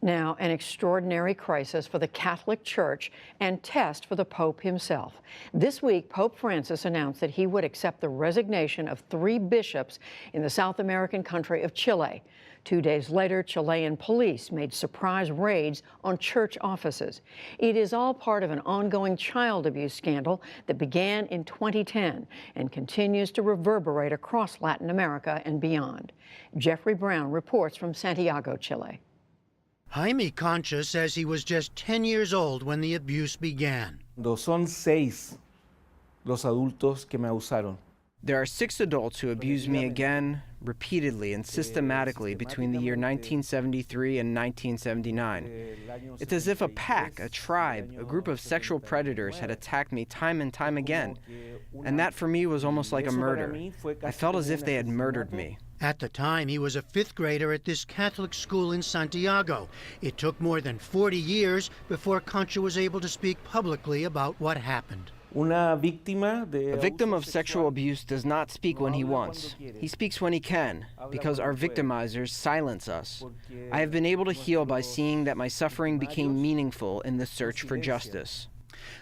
Now, an extraordinary crisis for the Catholic Church and test for the Pope himself. This week, Pope Francis announced that he would accept the resignation of 3 bishops in the South American country of Chile. 2 days later, Chilean police made surprise raids on church offices. It is all part of an ongoing child abuse scandal that began in 2010 and continues to reverberate across Latin America and beyond. Jeffrey Brown reports from Santiago, Chile. Jaime Concha says he was just 10 years old when the abuse began. Son 6 los adultos que me abusaron. There are 6 adults who abused me again, repeatedly and systematically between the year 1973 and 1979. It's as if a pack, a tribe, a group of sexual predators had attacked me time and time again. And that for me was almost like a murder. I felt as if they had murdered me. At the time, he was a 5th grader at this Catholic school in Santiago. It took more than 40 years before Concha was able to speak publicly about what happened. A victim of sexual abuse does not speak when he wants. He speaks when he can, because our victimizers silence us. I have been able to heal by seeing that my suffering became meaningful in the search for justice.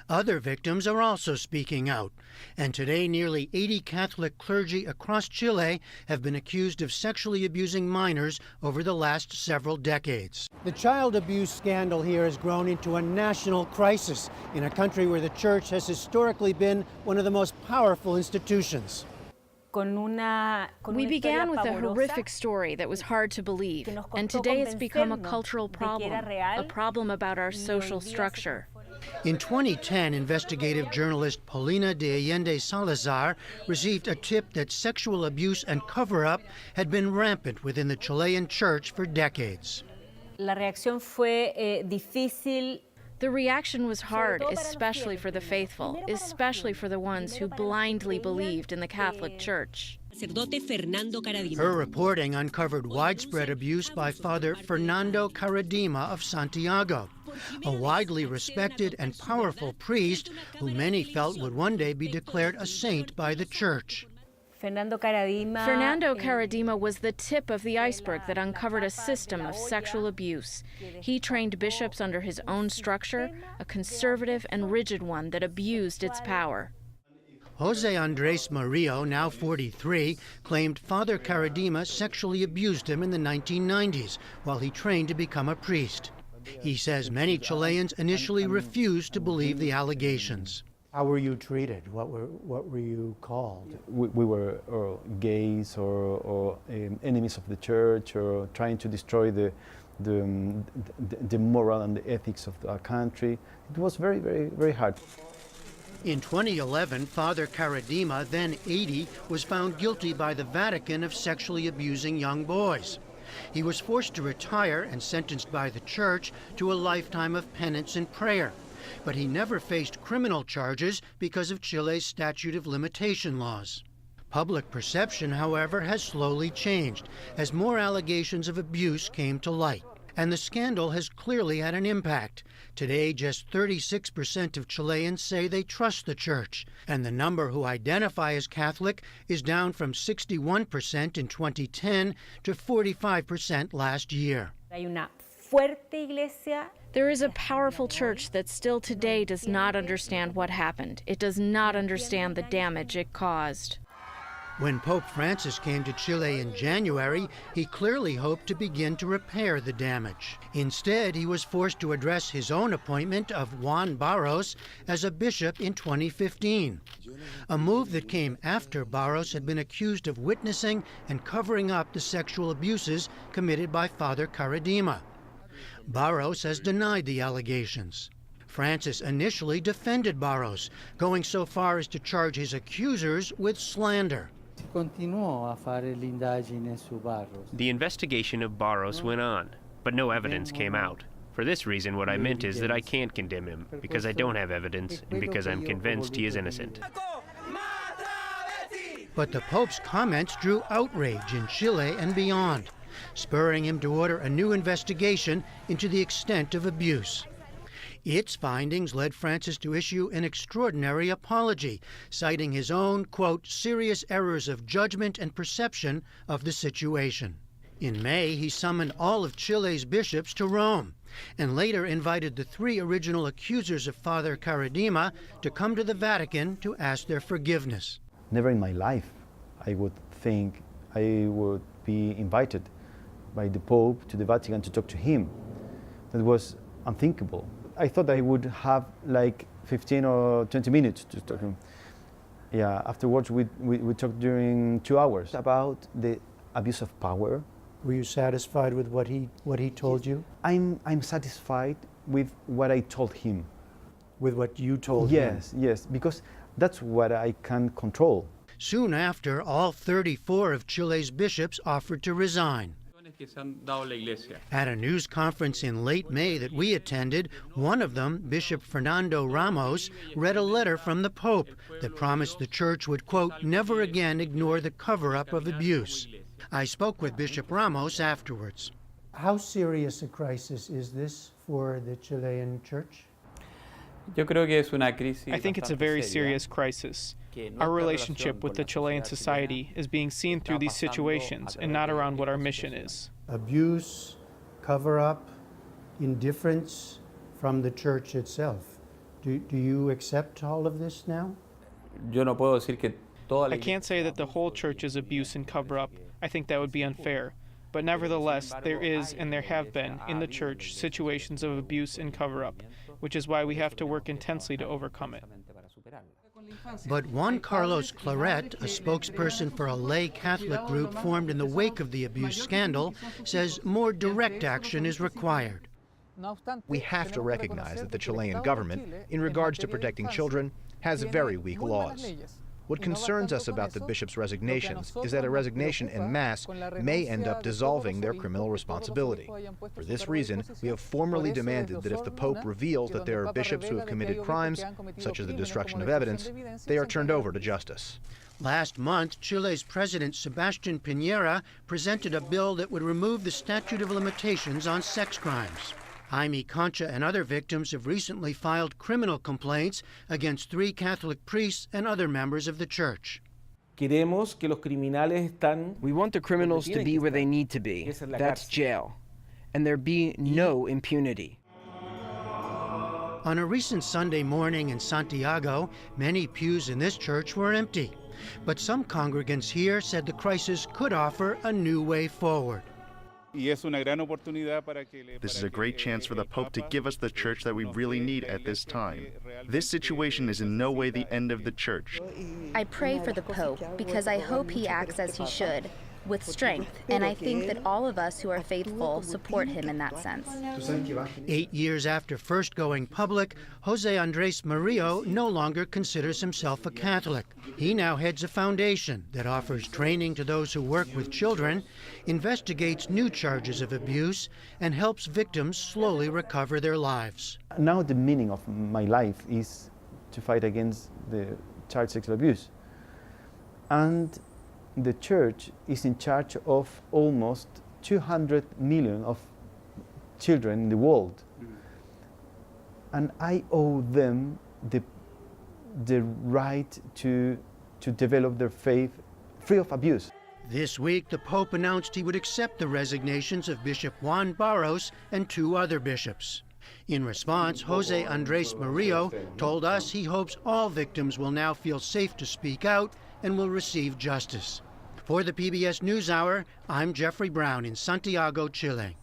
Other victims are also speaking out, and today nearly 80 Catholic clergy across Chile have been accused of sexually abusing minors over the last several decades. The child abuse scandal here has grown into a national crisis in a country where the church has historically been one of the most powerful institutions. We began with a horrific story that was hard to believe, and today it's become a cultural problem, a problem about our social structure. In 2010, investigative journalist Paulina de Allende Salazar received a tip that sexual abuse and cover-up had been rampant within the Chilean church for decades. The reaction was hard, especially for the faithful, especially for the ones who blindly believed in the Catholic Church. Her reporting uncovered widespread abuse by Father Fernando Caradima of Santiago, a widely respected and powerful priest who many felt would one day be declared a saint by the church. Fernando Caradima was the tip of the iceberg that uncovered a system of sexual abuse. He trained bishops under his own structure, a conservative and rigid one that abused its power. Jose Andres Murillo, now 43, claimed Father Caradima sexually abused him in the 1990s while he trained to become a priest. He says many Chileans initially refused to believe the allegations. How were you treated? What were you called? We were gays or enemies of the church, or trying to destroy the moral and the ethics of our country. It was very, very, very hard. In 2011, Father Caradima, then 80, was found guilty by the Vatican of sexually abusing young boys. He was forced to retire and sentenced by the church to a lifetime of penance and prayer. But he never faced criminal charges because of Chile's statute of limitation laws. Public perception, however, has slowly changed as more allegations of abuse came to light. And the scandal has clearly had an impact. Today, just 36% of Chileans say they trust the church, and the number who identify as Catholic is down from 61% in 2010 to 45% last year. There is a powerful church that still today does not understand what happened. It does not understand the damage it caused. When Pope Francis came to Chile in January, he clearly hoped to begin to repair the damage. Instead, he was forced to address his own appointment of Juan Barros as a bishop in 2015, a move that came after Barros had been accused of witnessing and covering up the sexual abuses committed by Father Caradima. Barros has denied the allegations. Francis initially defended Barros, going so far as to charge his accusers with slander. The investigation of Barros went on, but no evidence came out. For this reason, what I meant is that I can't condemn him, because I don't have evidence, and because I'm convinced he is innocent. But the Pope's comments drew outrage in Chile and beyond, spurring him to order a new investigation into the extent of abuse. Its findings led Francis to issue an extraordinary apology, citing his own, quote, serious errors of judgment and perception of the situation. In May, he summoned all of Chile's bishops to Rome and later invited the 3 original accusers of Father Karadima to come to the Vatican to ask their forgiveness. Never in my life I would think I would be invited by the Pope to the Vatican to talk to him. That was unthinkable. I thought I would have like 15 or 20 minutes to talk to him. Yeah, afterwards we talked during 2 hours about the abuse of power. Were you satisfied with what he told you? I'm satisfied with what I told him. With what you told him? Yes, because that's what I can control. Soon after, all 34 of Chile's bishops offered to resign. At a news conference in late May that we attended, one of them, Bishop Fernando Ramos, read a letter from the Pope that promised the church would, quote, never again ignore the cover-up of abuse. I spoke with Bishop Ramos afterwards. How serious a crisis is this for the Chilean church? I think it's a very serious crisis. Our relationship with the Chilean society is being seen through these situations and not around what our mission is. Abuse, cover-up, indifference from the church itself. Do you accept all of this now? I can't say that the whole church is abuse and cover-up. I think that would be unfair. But nevertheless, there is and there have been in the church situations of abuse and cover-up, which is why we have to work intensely to overcome it. But Juan Carlos Claret, a spokesperson for a lay Catholic group formed in the wake of the abuse scandal, says more direct action is required. We have to recognize that the Chilean government, in regards to protecting children, has very weak laws. What concerns us about the bishop's resignations is that a resignation en masse may end up dissolving their criminal responsibility. For this reason, we have formally demanded that if the Pope reveals that there are bishops who have committed crimes, such as the destruction of evidence, they are turned over to justice. Last month, Chile's President Sebastián Piñera presented a bill that would remove the statute of limitations on sex crimes. Jaime Concha and other victims have recently filed criminal complaints against 3 Catholic priests and other members of the church. We want the criminals to be where they need to be. That's jail. And there be no impunity. On a recent Sunday morning in Santiago, many pews in this church were empty. But some congregants here said the crisis could offer a new way forward. This is a great chance for the Pope to give us the church that we really need at this time. This situation is in no way the end of the church. I pray for the Pope because I hope he acts as he should, with strength, and I think that all of us who are faithful support him in that sense. 8 years after first going public, Jose Andres Murillo no longer considers himself a Catholic. He now heads a foundation that offers training to those who work with children, investigates new charges of abuse, and helps victims slowly recover their lives. Now the meaning of my life is to fight against the child sexual abuse. And the church is in charge of almost 200 million of children in the world. And I owe them the right to develop their faith free of abuse. This week, the Pope announced he would accept the resignations of Bishop Juan Barros and 2 other bishops. In response, Jose Andres Murillo told us he hopes all victims will now feel safe to speak out and will receive justice. For the PBS NewsHour, I'm Jeffrey Brown in Santiago, Chile.